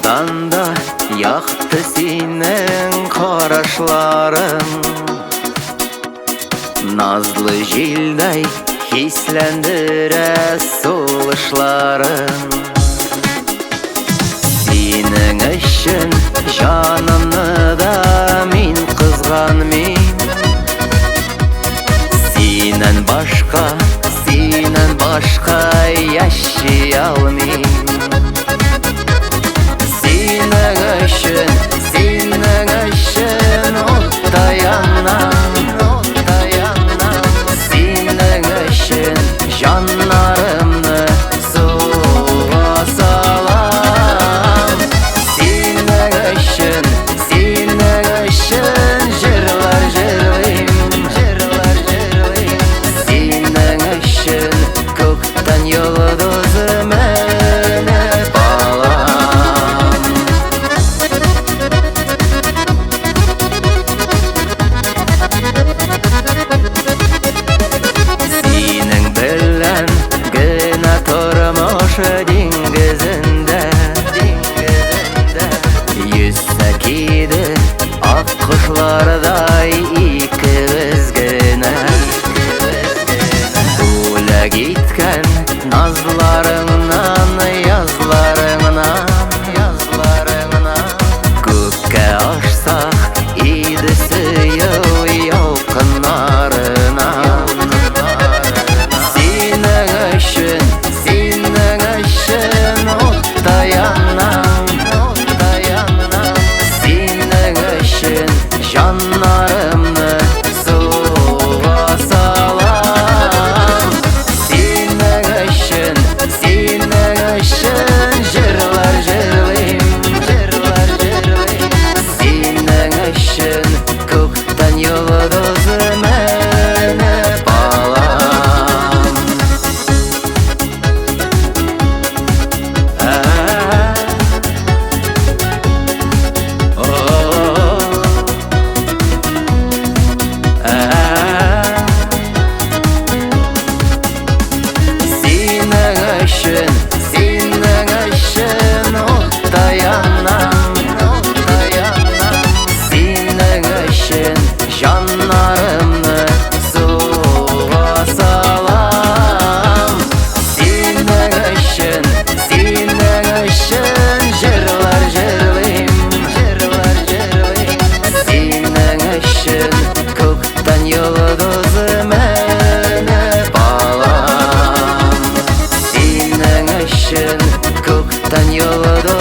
Шулардан да яқты сенің қарашларың. Назлы желдай хисләндірә сулышларың. Сенің үшін жанымны да мин қызғанмын. Сенен башқа яши алмыйм. Сенің үшін отта янам. Сенің үшін жаннарымны суға салам. Сенің үшін жырлар жырлыйм. Сенің үшін көктен йолдыз менеп алам. Сенің белән генә тормыш диңгезендә йөзсәк иде ак кошлардай икебез генә. Бүләк иткән назларыңнан, язларыңнан күккә ашсак иде сөю ялкыннарына. Сенің үшін отта янам. Сенің үшін жаннарымны суға салам. Сенің үшін жырлар жырлыйм. Сенің үшін көктен йолдыз менеп алам. Сенің үшін отта янам. Сенің үшін жаннарымны суға салам. Сенің үшін жырлар жырлыйм. Сенің үшін көктен йолдыз менеп алам. Сенің үшін көктен йолдыз